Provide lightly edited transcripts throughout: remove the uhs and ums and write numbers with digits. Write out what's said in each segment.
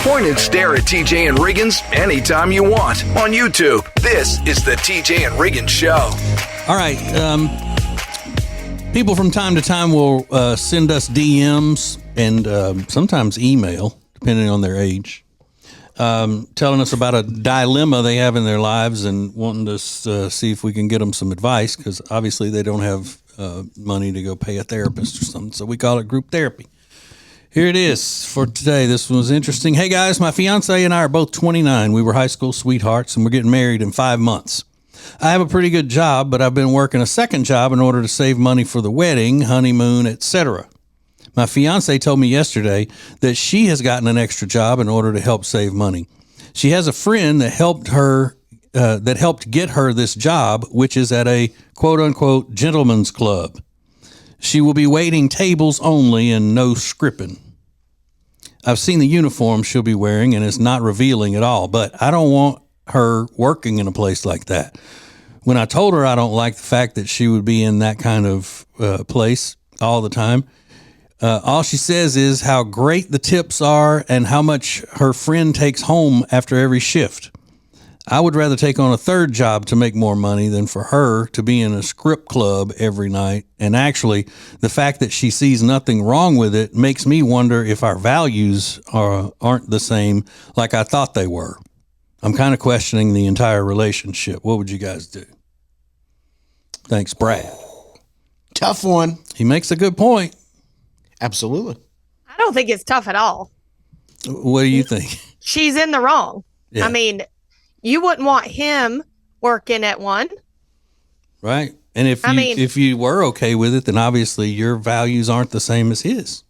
Point and stare at TJ and Riggins anytime you want on YouTube. This is the TJ and Riggins Show. All right. People from time to time will send us DMs and sometimes email, depending on their age, telling us about a dilemma they have in their lives and wanting to see if we can get them some advice, because obviously they don't have money to go pay a therapist or something. So we call it group therapy. Here it is for today. This one was interesting. Hey, guys, my fiance and I are both 29. We were high school sweethearts, and we're getting married in 5 months. I have a pretty good job, but I've been working a second job in order to save money for the wedding, honeymoon, etc. My fiance told me yesterday that she has gotten an extra job in order to help save money. She has a friend that helped get her this job, which is at a quote-unquote gentleman's club. She will be waiting tables only and no scripting. I've seen the uniform she'll be wearing, and it's not revealing at all, but I don't want her working in a place like that. When I told her I don't like the fact that she would be in that kind of place all the time, all she says is how great the tips are and how much her friend takes home after every shift. I would rather take on a third job to make more money than for her to be in a script club every night. And actually, the fact that she sees nothing wrong with it makes me wonder if our values aren't the same like I thought they were. I'm kind of questioning the entire relationship. What would you guys do? Thanks, Brad. Tough one. He makes a good point. Absolutely. I don't think it's tough at all. What do you think? She's in the wrong. Yeah. I mean, you wouldn't want him working at one. Right. And if you were okay with it, then obviously your values aren't the same as his.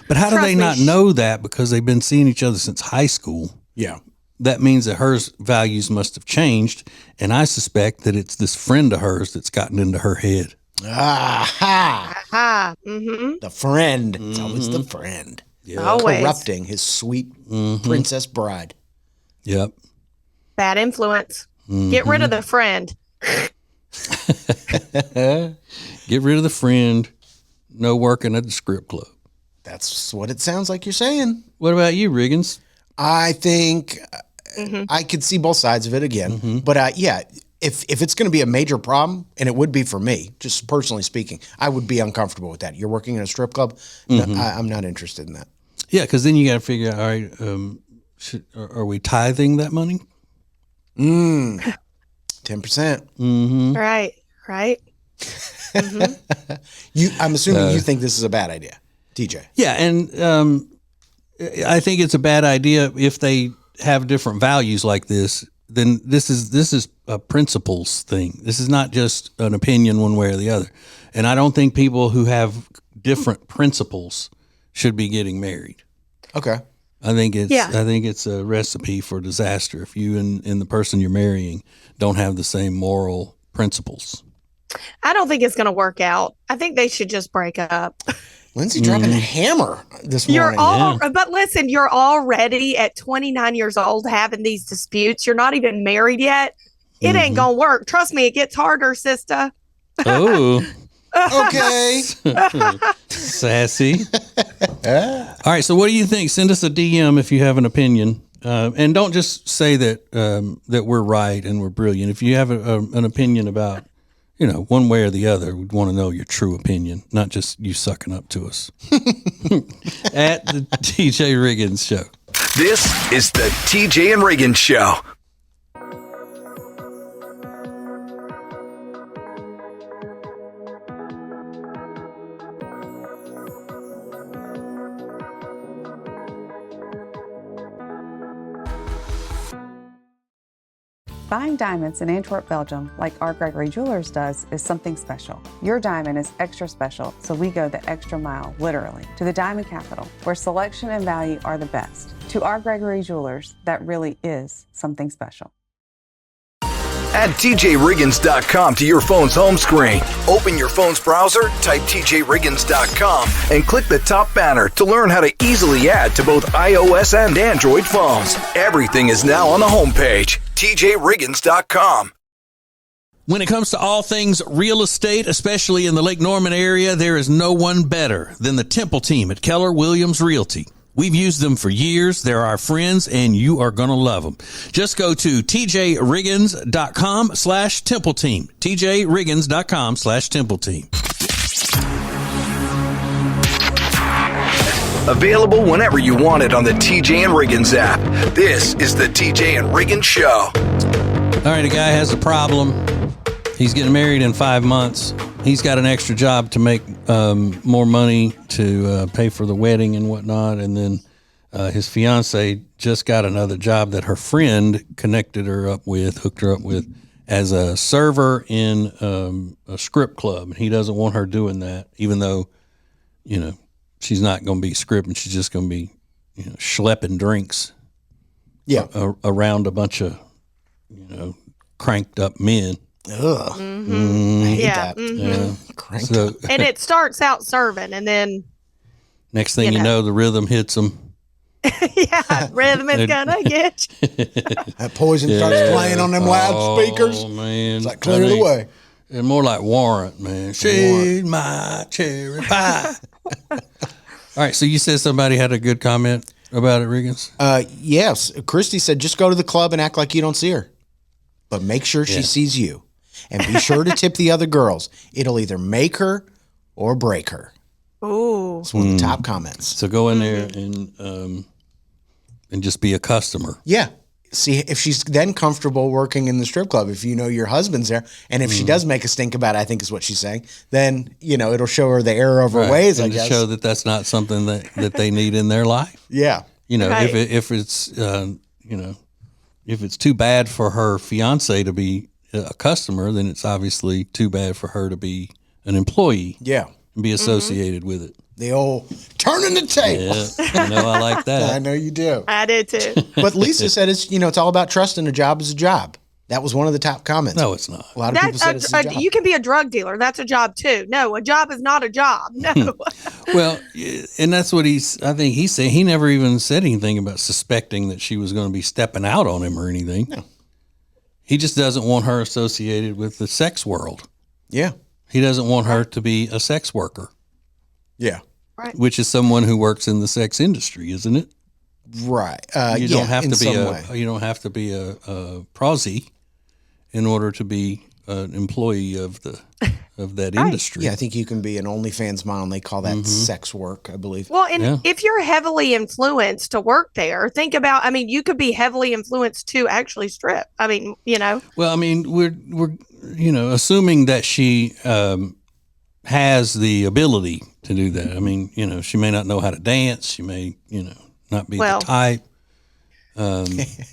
But how do they not know that because they've been seeing each other since high school? Yeah. That means that her values must have changed. And I suspect that it's this friend of hers that's gotten into her head. Aha. Aha. Mm-hmm. The friend. It's always the friend. Yeah. Always. Corrupting his sweet princess bride. Yep. Bad influence. Get rid of the friend. Get rid of the friend. No working at the script club. That's what it sounds like you're saying. What about you, Riggins? I think I could see both sides of it again. But yeah, if it's going to be a major problem, and it would be for me, just personally speaking, I would be uncomfortable with that. You're working in a strip club? No, I'm not interested in that. Yeah, because then you got to figure out, all right, are we tithing that money? 10%. Right. I'm assuming you think this is a bad idea, TJ. Yeah, and I think it's a bad idea if they have different values like this. Then this is a principles thing. This is not just an opinion one way or the other. And I don't think people who have different principles should be getting married. Okay. I think it's a recipe for disaster if you and the person you're marrying don't have the same moral principles. I don't think it's going to work out. I think they should just break up. Lindsay dropping a hammer this morning. But listen, you're already at 29 years old having these disputes. You're not even married yet. It ain't going to work. Trust me, it gets harder, sister. Oh. Okay. Sassy. All right, so what do you think? Send us a DM if you have an opinion. And don't just say that we're right and we're brilliant. If you have an opinion about, one way or the other, we'd want to know your true opinion, not just you sucking up to us. At the TJ Riggins Show. This is the TJ and Riggins Show. Buying diamonds in Antwerp, Belgium, like R. Gregory Jewelers does, is something special. Your diamond is extra special, so we go the extra mile, literally, to the diamond capital, where selection and value are the best. To R. Gregory Jewelers, that really is something special. Add TJRiggins.com to your phone's home screen. Open your phone's browser, type TJRiggins.com, and click the top banner to learn how to easily add to both iOS and Android phones. Everything is now on the homepage, TJRiggins.com. When it comes to all things real estate, especially in the Lake Norman area, there is no one better than the Temple team at Keller Williams Realty. We've used them for years. They're our friends, and you are going to love them. Just go to tjriggins.com/Temple Team. tjriggins.com/Temple Team. Available whenever you want it on the TJ and Riggins app. This is the TJ and Riggins Show. All right, a guy has a problem. He's getting married in 5 months. He's got an extra job to make more money to pay for the wedding and whatnot. And then his fiance just got another job that her friend hooked her up with as a server in a strip club. And he doesn't want her doing that, even though, she's not going to be scripting. She's just going to be, schlepping drinks around a bunch of, cranked up men. Ugh. Mm-hmm. I hate Yeah. that. Mm-hmm. Yeah. So And it starts out serving, and then, next thing you know, the rhythm hits them. rhythm is gonna get you. That poison starts playing on them loudspeakers. Oh, man. It's like clear the way. It's more like Warrant, man. She's my cherry pie. All right, so you said somebody had a good comment about it, Riggins? Yes. Christy said, just go to the club and act like you don't see her. But make sure she sees you. And be sure to tip the other girls. It'll either make her or break her. Ooh. It's one of the top comments. So go in there and just be a customer. Yeah. See if she's then comfortable working in the strip club. If you know your husband's there, and if she does make a stink about it, I think is what she's saying, then, it'll show her the error of her ways, and I guess. to show that that's not something that they need in their life. Yeah. Right. If it's if it's too bad for her fiance to be a customer, then it's obviously too bad for her to be an employee. Yeah. And be associated with it. The old turning the table. Yeah, I like that. I know you do. I do too. But Lisa said it's all about trusting a job is a job. That was one of the top comments. No, it's not. A lot of people said it's a job. You can be a drug dealer. That's a job too. No, a job is not a job. No. Well, and that's what I think he said. He never even said anything about suspecting that she was going to be stepping out on him or anything. No. He just doesn't want her associated with the sex world. Yeah. He doesn't want her to be a sex worker. Yeah. Right. Which is someone who works in the sex industry, isn't it? Right. You don't have in to be some way. you don't have to be a prosy in order to be an employee of that industry. Yeah, I think you can be an OnlyFans model, and they call that sex work, I believe. Well, and if you're heavily influenced to work there, think about, you could be heavily influenced to actually strip. Well, we're assuming that she has the ability to do that. She may not know how to dance. She may, not be the type. Does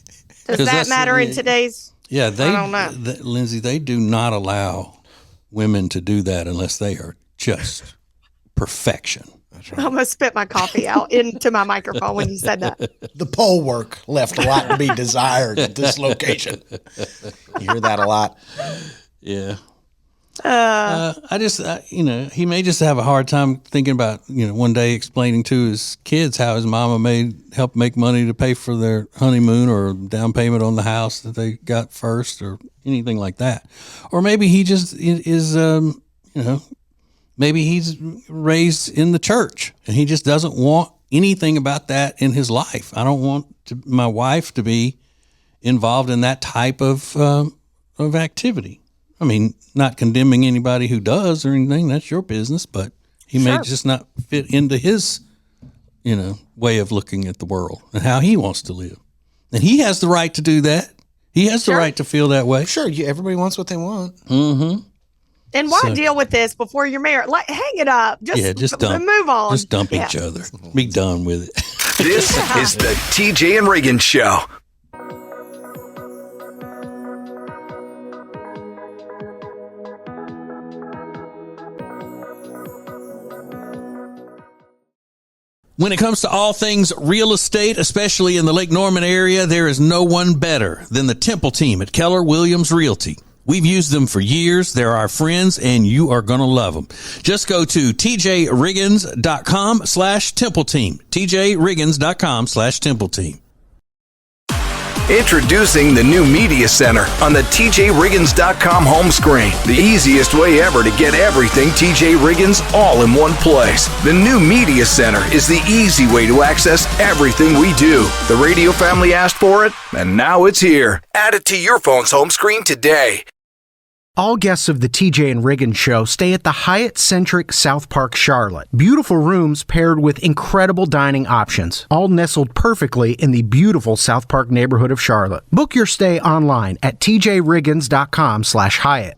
that matter in today's? Yeah, I don't know. Lindsay, they do not allow women to do that unless they are just perfection. That's right. I almost spit my coffee out into my microphone when you said that. The pole work left a lot to be desired at this location. You hear that a lot. Yeah. He may just have a hard time thinking about, one day explaining to his kids how his mama helped make money to pay for their honeymoon or down payment on the house that they got first or anything like that. Or maybe he just is, maybe he's raised in the church and he just doesn't want anything about that in his life. I don't want my wife to be involved in that type of activity. Not condemning anybody who does or anything. That's your business, but he may just not fit into his, way of looking at the world and how he wants to live. And he has the right to do that. He has the right to feel that way. Sure, everybody wants what they want. Mm-hmm. And why deal with this before you're married? Hang it up. Just dump. Move on. Just dump each other. Be done with it. This is the TJ and Riggins Show. When it comes to all things real estate, especially in the Lake Norman area, there is no one better than the Temple team at Keller Williams Realty. We've used them for years. They're our friends, and you are going to love them. Just go to tjriggins.com/Temple Team. tjriggins.com/Temple Team. Introducing the new Media Center on the TJRiggins.com home screen. The easiest way ever to get everything TJ Riggins all in one place. The new Media Center is the easy way to access everything we do. The radio family asked for it, and now it's here. Add it to your phone's home screen today. All guests of the TJ and Riggins Show stay at the Hyatt-centric South Park Charlotte. Beautiful rooms paired with incredible dining options, all nestled perfectly in the beautiful South Park neighborhood of Charlotte. Book your stay online at tjriggins.com/Hyatt.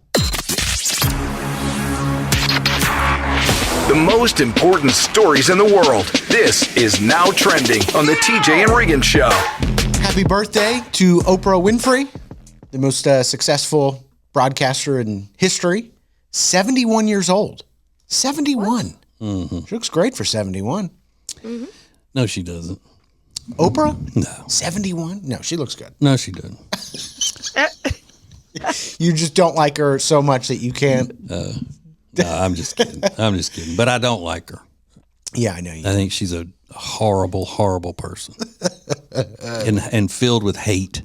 The most important stories in the world. This is Now Trending on the TJ and Riggins Show. Happy birthday to Oprah Winfrey, the most successful broadcaster in history. 71 years old. 71. Mm-hmm. She looks great for 71. Mm-hmm. No, she doesn't. Oprah? No. 71? No, she looks good. No, she doesn't. You just don't like her so much that you can't. No, I'm just kidding. I'm just kidding. But I don't like her. Yeah, I know you. I think she's a horrible, horrible person, and filled with hate.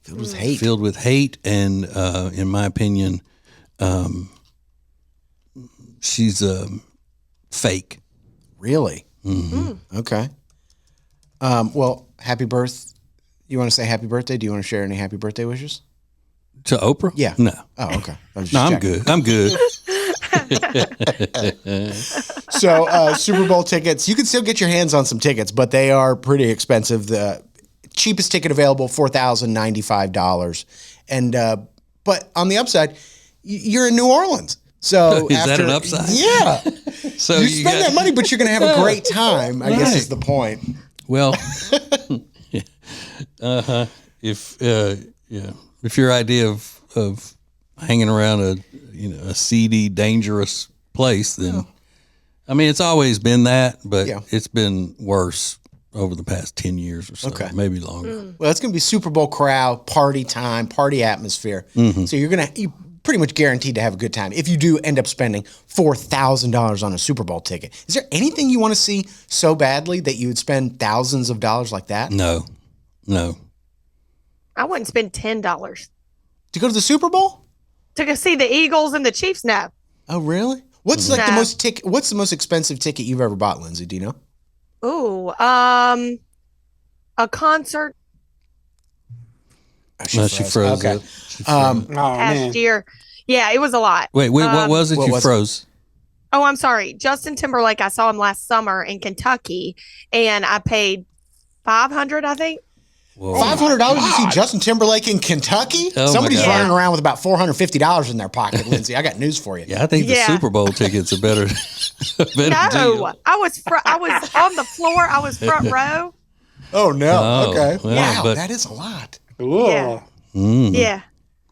Filled with hate. Filled with hate, and in my opinion, she's fake. Really? Mm-hmm. Okay. Well, happy birth. You want to say happy birthday? Do you want to share any happy birthday wishes? To Oprah? Yeah. No. Oh, okay. I'm good. I'm good. So, Super Bowl tickets, you can still get your hands on some tickets, but they are pretty expensive. The cheapest ticket available, $4,095. And, but on the upside, you're in New Orleans. So Is that an upside? Yeah. So you spend that money, but you're going to have a great time, I guess is the point. Well, if your idea of hanging around a seedy, dangerous place, then I mean, it's always been that, but it's been worse over the past 10 years or so, maybe longer. Well, it's going to be Super Bowl crowd, party time, party atmosphere. Mm-hmm. So you're pretty much guaranteed to have a good time if you do end up spending $4,000 on a Super Bowl ticket. Is there anything you want to see so badly that you would spend thousands of dollars like that? No. I wouldn't spend $10 To go to the Super Bowl? to go see the Eagles and the Chiefs. No. Oh, really? What's like the most What's the most expensive ticket you've ever bought, Lindsay? Do you know? Ooh, a concert Oh, She froze. Okay. It. She froze. past year. Yeah, it was a lot. Wait, what was it? You froze. Oh, I'm sorry. Justin Timberlake, I saw him last summer in Kentucky, and I paid $500, I think. Whoa. $500 to see Justin Timberlake in Kentucky? Oh, my Somebody's God. running around with about $450 in their pocket, Lindsay. I got news for you. Yeah, I think the Super Bowl tickets are better. Deal. No, I was on the floor. I was front row. Oh, no. Oh, Okay. well, Wow, but- that is a lot. Yeah. Mm. Yeah.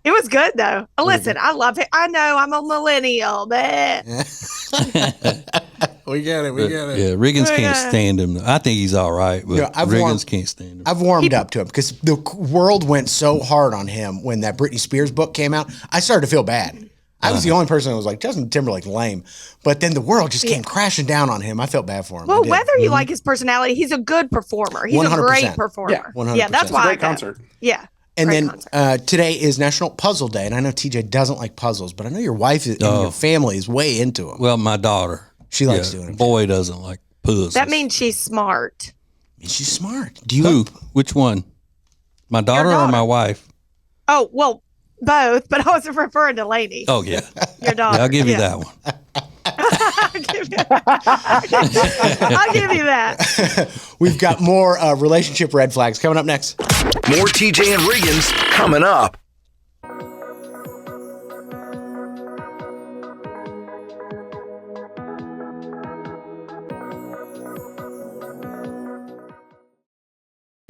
It was good, though. Listen, I love it. I know I'm a millennial, but We get it. Yeah, Riggins can't stand him. I think he's all right, but Yeah, Riggins can't stand him. I've warmed up to him because the world went so hard on him when that Britney Spears book came out. I started to feel bad. I was the only person that was like, Justin Timberlake's lame. But then the world just came crashing down on him. I felt bad for him. well, whether you like his personality, he's a good performer. He's 100%. a great performer. Yeah, 100%. Yeah, that's why Great I go. concert. Yeah. And great then concert. today is National Puzzle Day. And I know TJ doesn't like puzzles, but I know your wife and your family is way into them. Well, my daughter. She likes doing them. Boy doesn't like puzzles. That means she's smart. She's smart. Do you Who? like Which one? My daughter, or daughter. my wife? Oh, well, both, but I was referring to Lainey, Oh, yeah. your daughter. I'll give you that one. I'll give you that. We've got more relationship red flags coming up next. More TJ and Riggins coming up.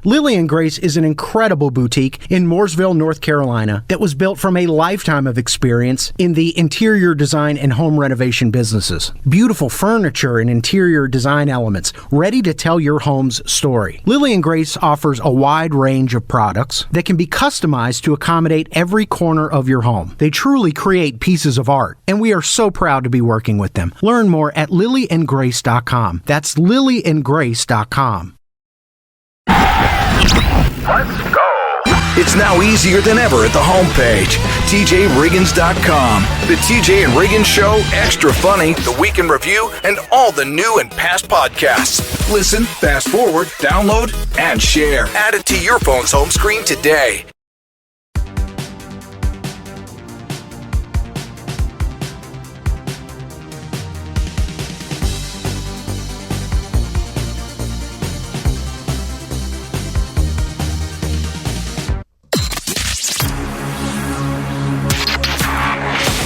Lily and Grace is an incredible boutique in Mooresville, North Carolina that was built from a lifetime of experience in the interior design and home renovation businesses. Beautiful furniture and interior design elements ready to tell your home's story. Lily and Grace offers a wide range of products that can be customized to accommodate every corner of your home. They truly create pieces of art, and we are so proud to be working with them. Learn more at lilyandgrace.com. That's lilyandgrace.com. It's now easier than ever at the homepage, TJRiggins.com. The TJ and Riggins Show, Extra Funny, The Week in Review, and all the new and past podcasts. Listen, fast forward, download, and share. Add it to your phone's home screen today.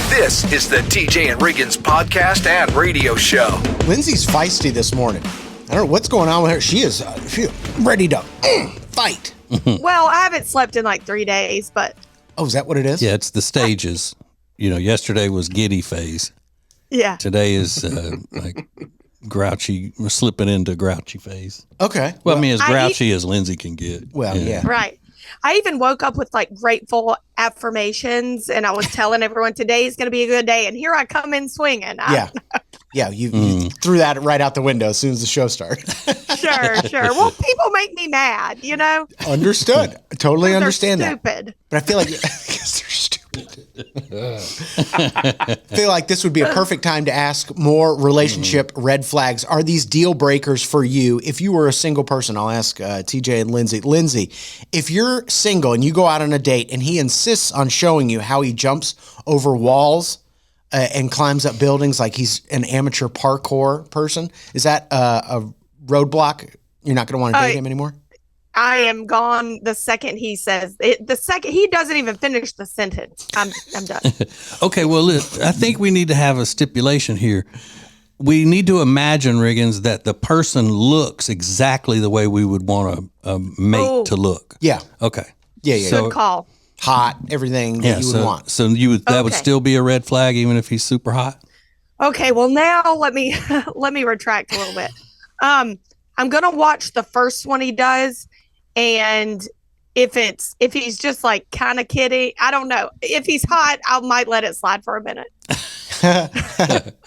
This is the TJ and Riggins podcast and radio show. Lindsay's feisty this morning. I don't know what's going on with her. She is ready to fight. Well, I haven't slept in like 3 days, but. Oh, is that what it is? Yeah, it's the stages. Yesterday was giddy phase. Yeah. Today is like grouchy, we're slipping into grouchy phase. Okay. Well, I mean, as grouchy as Lindsay can get. Well, yeah. Right. I even woke up with like grateful affirmations, and I was telling everyone today is going to be a good day, and here I come in swinging. Yeah, you threw that right out the window as soon as the show started. Sure. Well, people make me mad, Understood. I totally They're understand stupid. that. But I feel like because they're stupid. I feel like this would be a perfect time to ask more relationship red flags. Are these deal breakers for you? If you were a single person, I'll ask TJ and Lindsay. Lindsay, if you're single and you go out on a date and he insists on showing you how he jumps over walls and climbs up buildings like he's an amateur parkour person, is that a roadblock? You're not going to want to date him anymore? I am gone the second he says it. The second he doesn't even finish the sentence, I'm done. Okay, well, I think we need to have a stipulation here. We need to imagine, Riggins, that the person looks exactly the way we would want a mate to look. Yeah. Okay. Yeah. Good call. Hot, everything that you would want. So that would still be a red flag, even if he's super hot. Okay, well now let me retract a little bit. I'm gonna watch the first one he does, and if he's just like kind of kidding, I don't know. If he's hot, I might let it slide for a minute.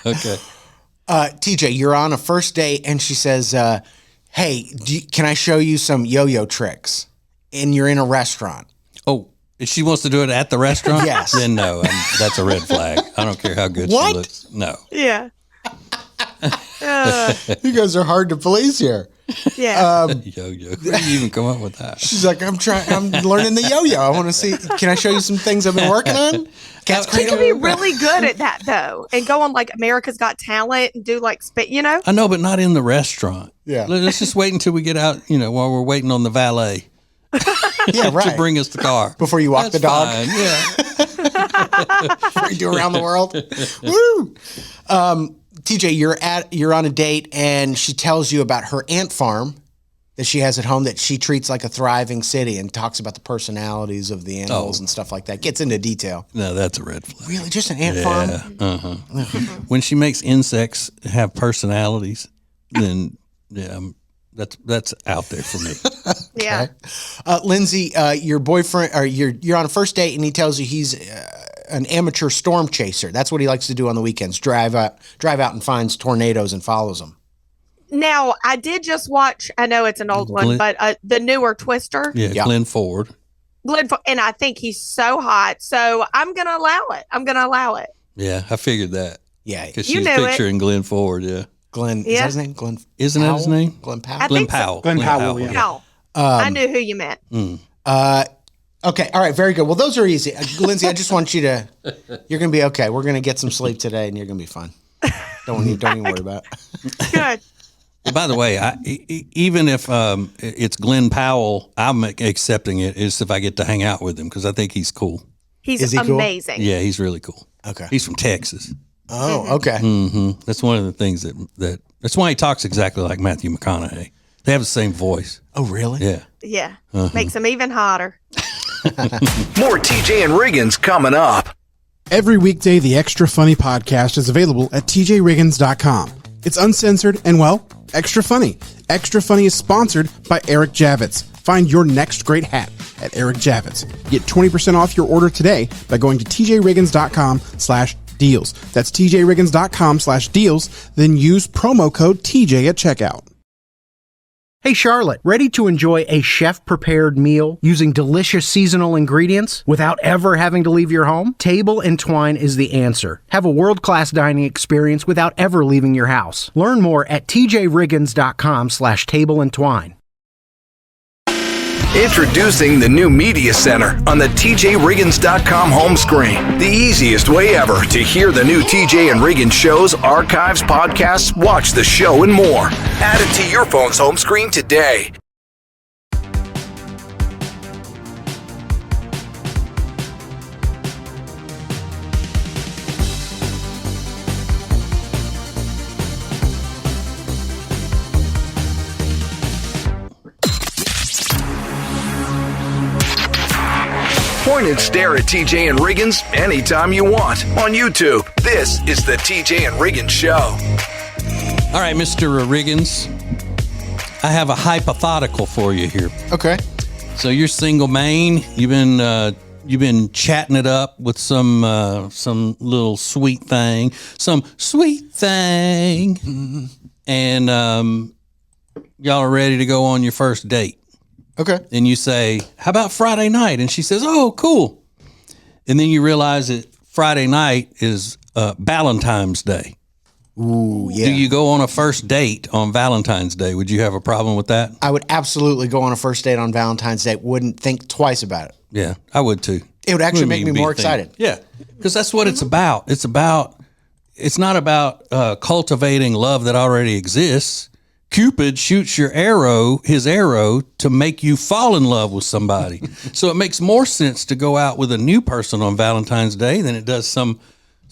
Okay. TJ, you're on a first date, and she says, "Hey, can I show you some yo-yo tricks?" And you're in a restaurant. Oh. If she wants to do it at the restaurant, yes. Then no, that's a red flag. I don't care how good she looks. No. Yeah. You guys are hard to please here. Yeah. Yo-yo. Where did you even come up with that? She's like, I'm learning the yo-yo. I want to see. Can I show you some things I've been working on? She could be really good at that though, and go on like America's Got Talent and do like spit. I know, but not in the restaurant. Yeah. Let's just wait until we get out. While we're waiting on the valet. Yeah, right. To bring us the car before you walk the dog. Fine. Yeah. Before you do around the world. Woo! TJ, you're on a date and she tells you about her ant farm that she has at home that she treats like a thriving city and talks about the personalities of the animals and stuff like that. Gets into detail. No, that's a red flag. Really, just an ant farm? Uh-huh. When she makes insects have personalities, then that's out there for me. Yeah. Lindsay, your boyfriend, or you're on a first date, and he tells you he's an amateur storm chaser. That's what he likes to do on the weekends. Drive out and finds tornadoes and follows them. Now, I did just watch. I know it's an old one, but the newer Twister. Yeah, Glenn Ford. And I think he's so hot. So I'm gonna allow it. Yeah, I figured that. Yeah, because she's picturing Glenn Ford. Yeah. Glenn, is that his name? Glenn? Isn't that his name? Glenn Powell? Glenn Powell. Glenn Powell, yeah. Powell. I knew who you meant. Okay, all right, very good. Well, those are easy. Lindsay, I just want you to, you're going to be okay. We're going to get some sleep today, and you're going to be fine. Don't even worry about it. Good. By the way, even if it's Glenn Powell, I'm accepting it is if I get to hang out with him because I think he's cool. He's amazing. Cool? Yeah, he's really cool. Okay. He's from Texas. Oh, okay. Mm-hmm. That's one of the things that's why he talks exactly like Matthew McConaughey. They have the same voice. Oh, really? Yeah. Yeah. Makes him even hotter. More TJ and Riggins coming up. Every weekday, the Extra Funny podcast is available at tjriggins.com. It's uncensored and, well, extra funny. Extra Funny is sponsored by Eric Javits. Find your next great hat at Eric Javits. Get 20% off your order today by going to tjriggins.com/deals. That's tjriggins.com/deals. Then use promo code TJ at checkout. Hey Charlotte, ready to enjoy a chef-prepared meal using delicious seasonal ingredients without ever having to leave your home? Table and Twine is the answer. Have a world-class dining experience without ever leaving your house. Learn more at tjriggins.com/tableandtwine. Introducing the new Media Center on the TJRiggins.com home screen. The easiest way ever to hear the new TJ and Riggins shows, archives, podcasts, watch the show, and more. Add it to your phone's home screen today. Point and stare at TJ and Riggins anytime you want on YouTube. This is the TJ and Riggins Show. All right, Mr. Riggins, I have a hypothetical for you here. Okay. So you're single main. You've been chatting it up with some little sweet thing, and y'all are ready to go on your first date. Okay. And you say, how about Friday night? And she says, oh, cool. And then you realize that Friday night is Valentine's Day. Ooh, yeah. Do you go on a first date on Valentine's Day? Would you have a problem with that? I would absolutely go on a first date on Valentine's Day. Wouldn't think twice about it. Yeah, I would too. It would actually make me more excited. Yeah, because that's what it's about. It's not about cultivating love that already exists. Cupid shoots his arrow to make you fall in love with somebody. So it makes more sense to go out with a new person on Valentine's Day than it does some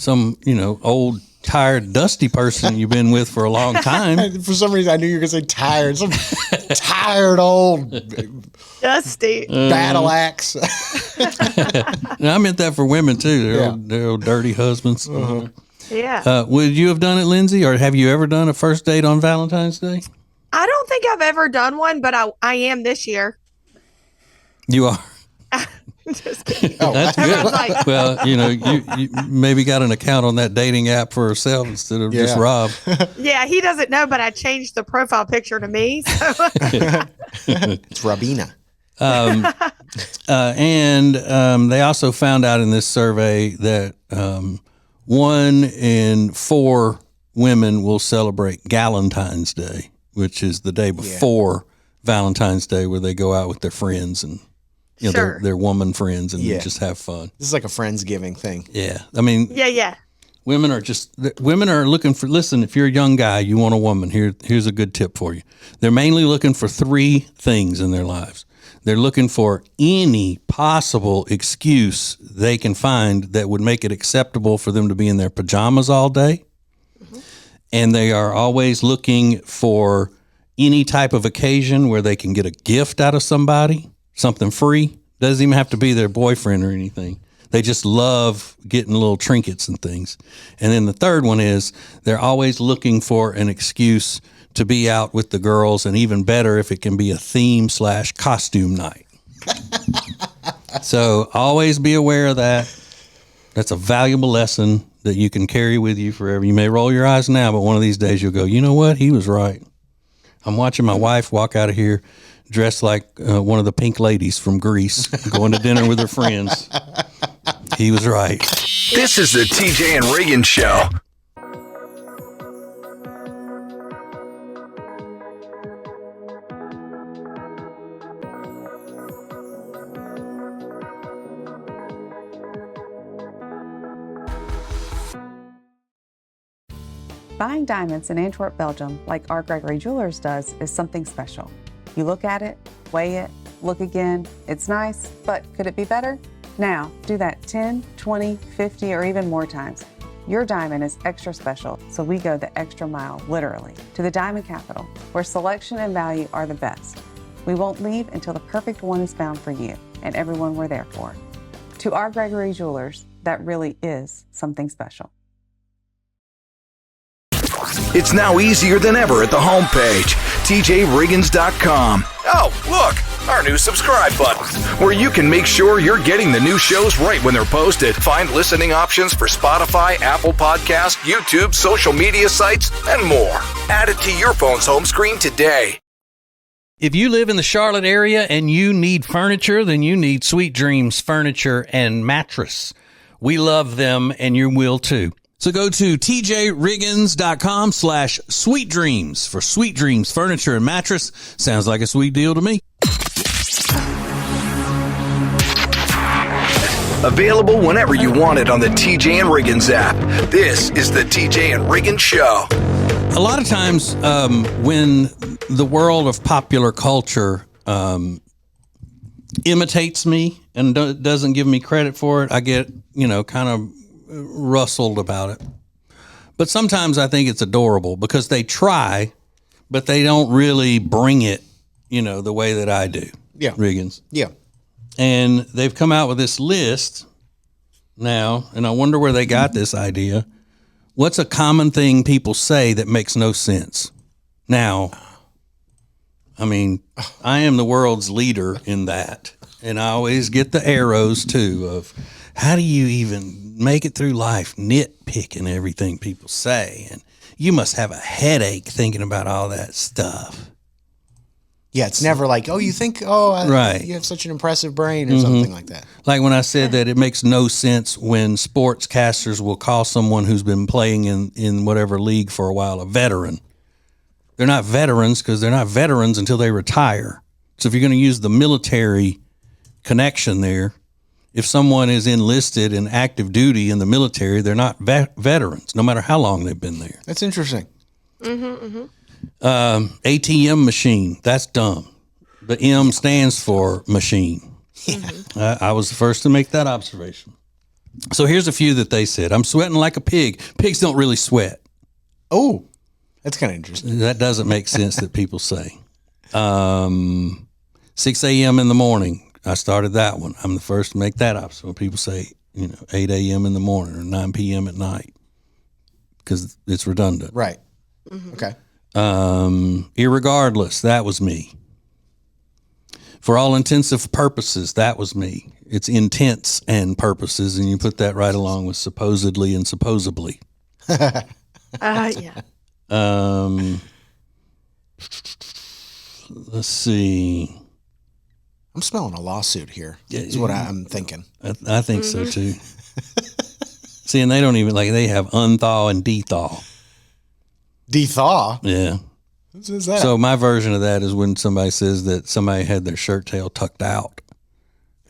old, tired, dusty person you've been with for a long time. For some reason, I knew you were going to say tired. Some tired old Dusty. battle axe. And I meant that for women too. They're old dirty husbands. Uh-huh. Yeah. Would you have done it, Lindsay, or have you ever done a first date on Valentine's Day? I don't think I've ever done one, but I am this year. You are. Just kidding. That's I good. was like- Well, you maybe got an account on that dating app for herself instead of just Rob. Yeah, he doesn't know, but I changed the profile picture to me. So. It's Rabina. And they also found out in this survey that 1 in 4 women will celebrate Galentine's Day, which is the day before Valentine's Day, where they go out with their friends and their woman friends and just have fun. This is like a Friendsgiving thing. Yeah, I mean, Yeah. women are looking for. Listen, if you're a young guy, you want a woman. Here's a good tip for you. They're mainly looking for 3 things in their lives. They're looking for any possible excuse they can find that would make it acceptable for them to be in their pajamas all day. Mm-hmm. And they are always looking for any type of occasion where they can get a gift out of somebody, something free. Doesn't even have to be their boyfriend or anything. They just love getting little trinkets and things. And then the third one is they're always looking for an excuse to be out with the girls, and even better if it can be a theme/costume night. So always be aware of that. That's a valuable lesson that you can carry with you forever. You may roll your eyes now, but one of these days you'll go, you know what? He was right. I'm watching my wife walk out of here dressed like one of the pink ladies from Greece, going to dinner with her friends. He was right. This is the TJ and Riggins Show. Buying diamonds in Antwerp, Belgium, like R. Gregory Jewelers does, is something special. You look at it, weigh it, look again. It's nice, but could it be better? Now, do that 10, 20, 50, or even more times. Your diamond is extra special, so we go the extra mile, literally, to the diamond capital, where selection and value are the best. We won't leave until the perfect one is found for you and everyone we're there for. To R. Gregory Jewelers, that really is something special. It's now easier than ever at the homepage, tjriggins.com. Oh, look, our new subscribe button, where you can make sure you're getting the new shows right when they're posted. Find listening options for Spotify, Apple Podcasts, YouTube, social media sites, and more. Add it to your phone's home screen today. If you live in the Charlotte area and you need furniture, then you need Sweet Dreams Furniture and Mattress. We love them, and you will too. So go to tjriggins.com/Sweet Dreams for Sweet Dreams Furniture and Mattress. Sounds like a sweet deal to me. Available whenever you want it on the TJ and Riggins app. This is the TJ and Riggins Show. A lot of times when the world of popular culture imitates me and doesn't give me credit for it, I get, kind of rustled about it. But sometimes I think it's adorable because they try, but they don't really bring it, the way that I do. Yeah. Riggins. Yeah. And they've come out with this list now, and I wonder where they got this idea. What's a common thing people say that makes no sense? Now, I mean, I am the world's leader in that. And I always get the arrows, too, of how do you even make it through life nitpicking everything people say? And you must have a headache thinking about all that stuff. Yeah, it's never like, you think, right. You have such an impressive brain or something like that. Like when I said that it makes no sense when sportscasters will call someone who's been playing in whatever league for a while a veteran. They're not veterans because they're not veterans until they retire. So if you're going to use the military connection there, if someone is enlisted in active duty in the military, they're not veterans, no matter how long they've been there. That's interesting. ATM machine, that's dumb. The M stands for machine. Yeah. I was the first to make that observation. So here's a few that they said. I'm sweating like a pig. Pigs don't really sweat. Oh, that's kind of interesting. That doesn't make sense that people say. 6 a.m. in the morning. I started that one. I'm the first to make that observation. People say, 8 a.m. in the morning or 9 p.m. at night because it's redundant. Right. Mm-hmm. Okay. Irregardless, that was me. For all intensive purposes, that was me. It's intents and purposes, and you put that right along with supposedly and supposedly. Yeah. Let's see. I'm smelling a lawsuit here. Is what I'm thinking. I think so too. See, and they don't even they have unthaw and dethaw. Dethaw? Yeah. What is that? So my version of that is when somebody says that somebody had their shirt tail tucked out.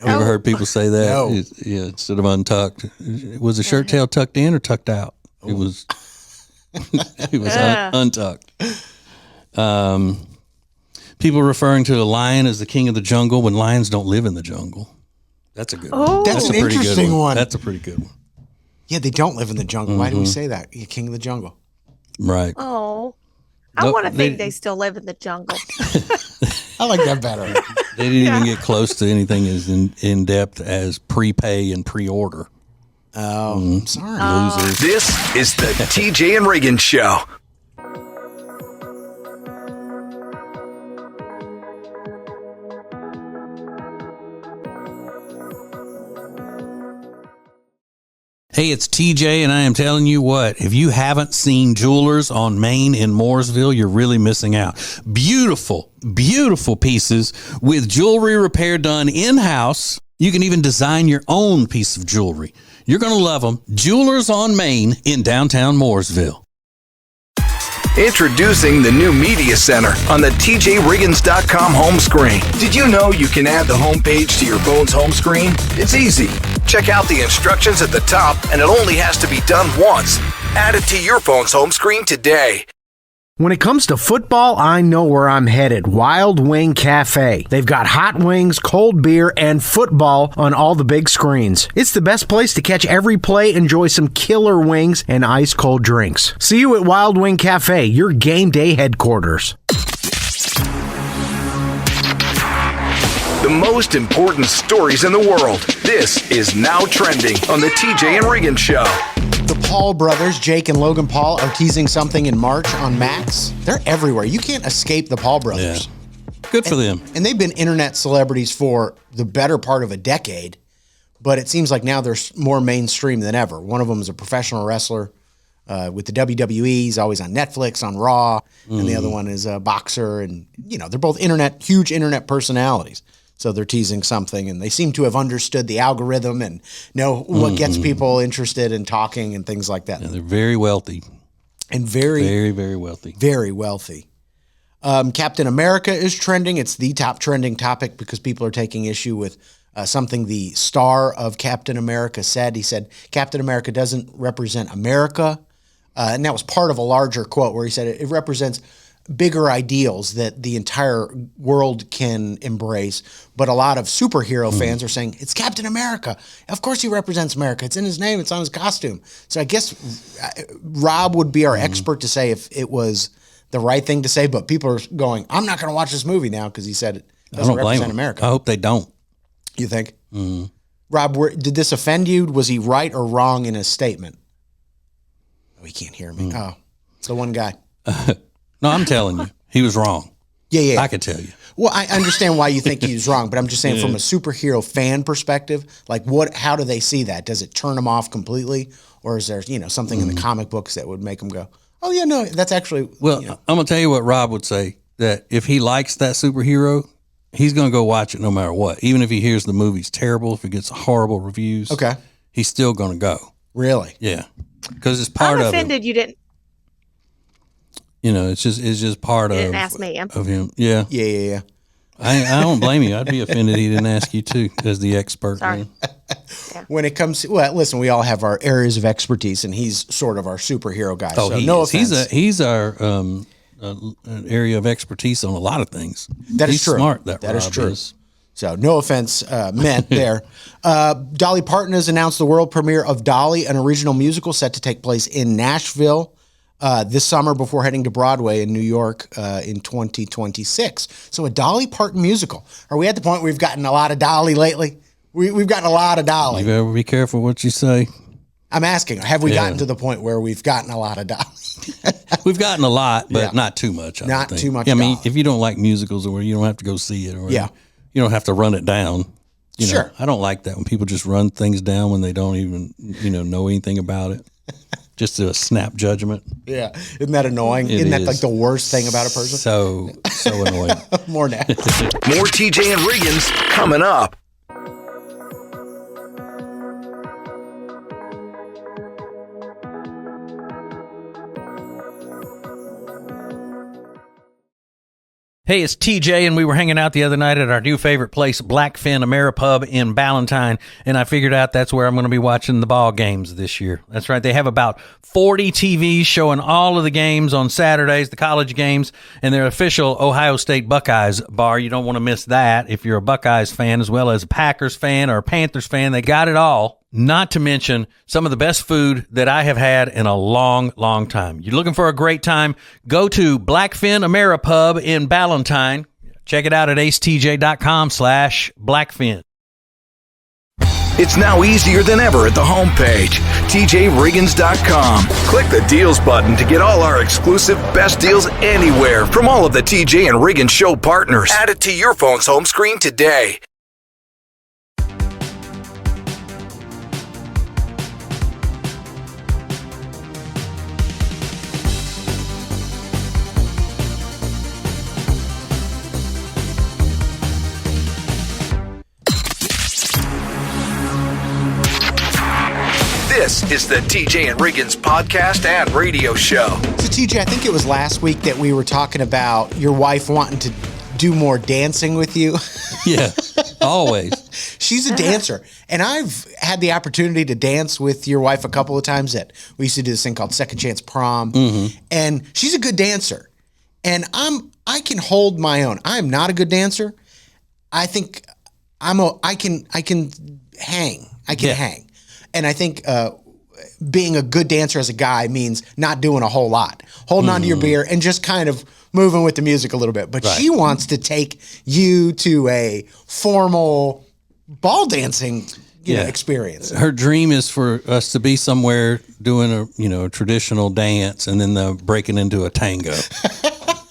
Have you ever heard people say that? No. Instead of untucked. Was the shirt tail tucked in or tucked out? It was untucked. People referring to a lion as the king of the jungle when lions don't live in the jungle. That's a good one. That's an interesting one. That's a pretty good one. Yeah, they don't live in the jungle. Why do we say that? You're king of the jungle. Right. Oh, I want to think they still live in the jungle. I like that better. They didn't even get close to anything as in depth as prepay and pre-order. Oh, I'm sorry. Losers. This is the TJ and Riggins Show. Hey, it's TJ, and I am telling you what, if you haven't seen Jewelers on Main in Mooresville, you're really missing out. Beautiful, beautiful pieces with jewelry repair done in-house. You can even design your own piece of jewelry. You're going to love them. Jewelers on Main in downtown Mooresville. Introducing the new Media Center on the TJRiggins.com home screen. Did you know you can add the home page to your phone's home screen? It's easy. Check out the instructions at the top, and it only has to be done once. Add it to your phone's home screen today. When it comes to football, I know where I'm headed. Wild Wing Cafe. They've got hot wings, cold beer, and football on all the big screens. It's the best place to catch every play, enjoy some killer wings, and ice-cold drinks. See you at Wild Wing Cafe, your game day headquarters. The most important stories in the world. This is Now Trending on the TJ and Riggins Show. The Paul brothers, Jake and Logan Paul, are teasing something in March on Max. They're everywhere. You can't escape the Paul brothers. Yeah. Good for them. And they've been internet celebrities for the better part of a decade, but it seems like now they're more mainstream than ever. One of them is a professional wrestler. with the WWE. He's always on Netflix, on Raw, and the other one is a boxer. And, they're both huge internet personalities. So they're teasing something, and they seem to have understood the algorithm and know what gets people interested in talking and things like that. Yeah, they're very wealthy. And very, very, very wealthy. Very wealthy. Captain America is trending. It's the top trending topic because people are taking issue with something the star of Captain America said. He said, Captain America doesn't represent America. And that was part of a larger quote where he said it represents bigger ideals that the entire world can embrace. But a lot of superhero fans are saying, it's Captain America. Of course he represents America. It's in his name. It's on his costume. So I guess Rob would be our expert to say if it was the right thing to say. But people are going, I'm not going to watch this movie now because he said it doesn't represent America. I hope they don't. You think? Rob, did this offend you? Was he right or wrong in his statement? Oh, he can't hear me. Oh, it's the one guy. No, I'm telling you, he was wrong. Yeah. I could tell you. Well, I understand why you think he was wrong, but I'm just saying from a superhero fan perspective, like how do they see that? Does it turn them off completely? Or is there, something in the comic books that would make them go, oh yeah, no, that's actually. Well, I'm going to tell you what Rob would say, that if he likes that superhero, he's going to go watch it no matter what. Even if he hears the movie's terrible, if it gets horrible reviews, he's still going to go. Really? Yeah. Because it's part of it. I'm offended you didn't. It's just part You didn't ask me. of him. Yeah. Yeah. I don't blame you. I'd be offended he didn't ask you too, as the expert. Sorry. When it comes to, listen, we all have our areas of expertise, and he's sort of our superhero guy. Oh, so he no is. offense. He's our an area of expertise on a lot of things. That is He's true. Smart. That is Rob true. is. So no offense meant there. Dolly Parton has announced the world premiere of Dolly, an original musical set to take place in Nashville this summer before heading to Broadway in New York in 2026. So a Dolly Parton musical. Are we at the point where we've gotten a lot of Dolly lately? We've gotten a lot of Dolly. You better be careful what you say. I'm asking, have we gotten to the point where we've gotten a lot of Dolly? We've gotten a lot, but not too much. I Not don't think. too much I mean, Dolly. if you don't like musicals, or you don't have to go see it, or Yeah. you don't have to run it down. Sure. I don't like that when people just run things down when they don't even know anything about it. Just a snap judgment. Yeah. Isn't that annoying? Isn't that like the worst thing about a person? So annoying. More now. More TJ and Riggins coming up. Hey, it's TJ, and we were hanging out the other night at our new favorite place, Blackfin Ameripub in Valentine, and I figured out that's where I'm going to be watching the ball games this year. That's right. They have about 40 TVs showing all of the games on Saturdays, the college games, and their official Ohio State Buckeyes bar. You don't want to miss that if you're a Buckeyes fan as well as a Packers fan or a Panthers fan. They got it all. Not to mention some of the best food that I have had in a long, long time. You're looking for a great time? Go to Blackfin Ameripub in Ballantyne. Check it out at acetj.com/Blackfin. It's now easier than ever at the homepage, tjriggins.com. Click the deals button to get all our exclusive best deals anywhere from all of the TJ and Riggins Show partners. Add it to your phone's home screen today. This is the TJ and Riggins podcast and radio show. So TJ, I think it was last week that we were talking about your wife wanting to do more dancing with you. Yeah, always. She's a dancer. And I've had the opportunity to dance with your wife a couple of times. We used to do this thing called Second Chance Prom. Mm-hmm. And she's a good dancer. And I can hold my own. I'm not a good dancer. I think I can hang. I can hang. And I think being a good dancer as a guy means not doing a whole lot, holding on to your beer and just kind of moving with the music a little bit. But she wants to take you to a formal ball dancing experience. Her dream is for us to be somewhere doing a traditional dance and then breaking into a tango.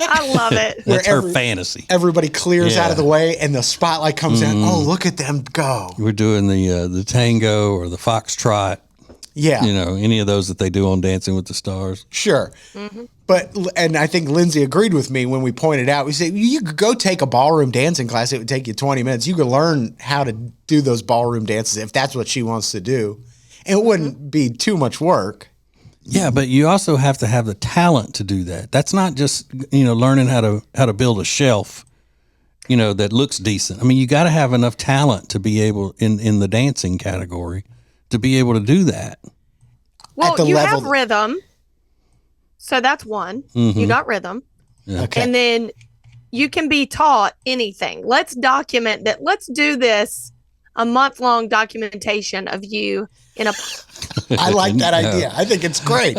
I love it. That's her fantasy. Everybody clears out of the way and the spotlight comes in. Oh, look at them go. We're doing the tango or the foxtrot. Yeah. Any of those that they do on Dancing with the Stars. Sure. But, and I think Lindsay agreed with me when we pointed out, we said, you could go take a ballroom dancing class. It would take you 20 minutes. You could learn how to do those ballroom dances if that's what she wants to do. And it wouldn't be too much work. Yeah, but you also have to have the talent to do that. That's not just, learning how to build a shelf, that looks decent. I mean, you got to have enough talent to be able, in the dancing category, to be able to do that. Well, you have rhythm. So that's one. You got rhythm. Yeah. Okay. And then you can be taught anything. Let's document that. Let's do this, a month-long documentation of you in a I like that idea. I think it's great.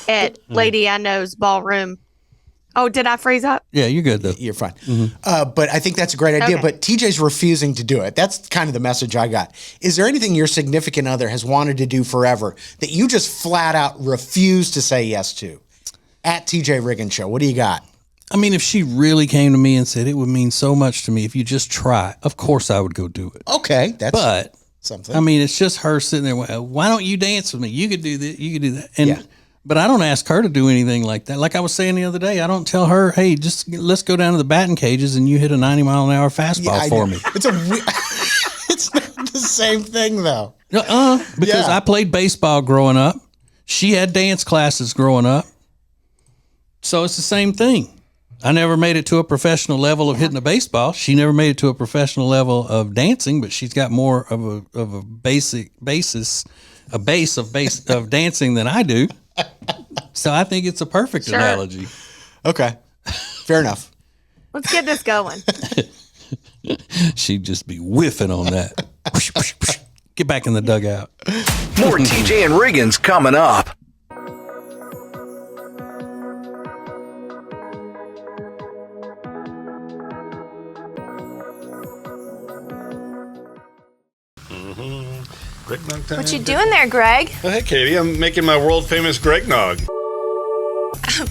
at Lady I Know's ballroom. Oh, did I freeze up? Yeah, you're good though. You're fine. But I think that's a great idea. Okay. But TJ's refusing to do it. That's kind of the message I got. Is there anything your significant other has wanted to do forever that you just flat out refuse to say yes to? At TJ Riggins Show, what do you got? I mean, if she really came to me and said it would mean so much to me if you just try, of course I would go do it. Okay, that's But something. I mean, it's just her sitting there. Well, why don't you dance with me? You could do this. You could do that. And but I don't ask her to do anything like that. Like I was saying the other day, I don't tell her, "Hey, just let's go down to the batting cages and you hit a 90-mile-an-hour fastball for me." It's it's not the same thing though. Because I played baseball growing up. She had dance classes growing up. So it's the same thing. I never made it to a professional level of hitting a baseball. She never made it to a professional level of dancing, but she's got more of a base of dancing than I do. So I think it's a perfect analogy. Okay, fair enough. Let's get this going. She'd just be whiffing on that. Get back in the dugout. More TJ and Riggins coming up. What you doing there, Greg? Oh, hey, Katie. I'm making my world-famous Greg Nog.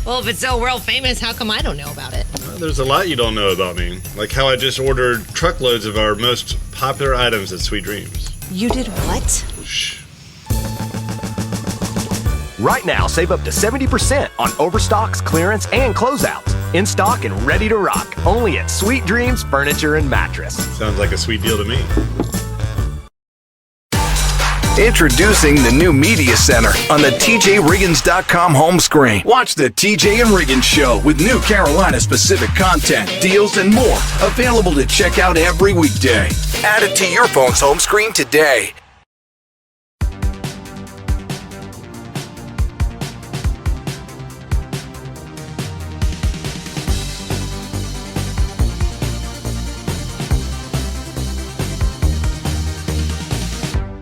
Well, if it's so world famous, how come I don't know about it? There's a lot you don't know about me. Like how I just ordered truckloads of our most popular items at Sweet Dreams. You did what? Shh. Right now, save up to 70% on overstocks, clearance, and closeouts. In stock and ready to rock. Only at Sweet Dreams Furniture and Mattress. Sounds like a sweet deal to me. Introducing the new Media Center on the TJRiggins.com home screen. Watch the TJ and Riggins Show with new Carolina-specific content, deals, and more available to check out every weekday. Add it to your phone's home screen today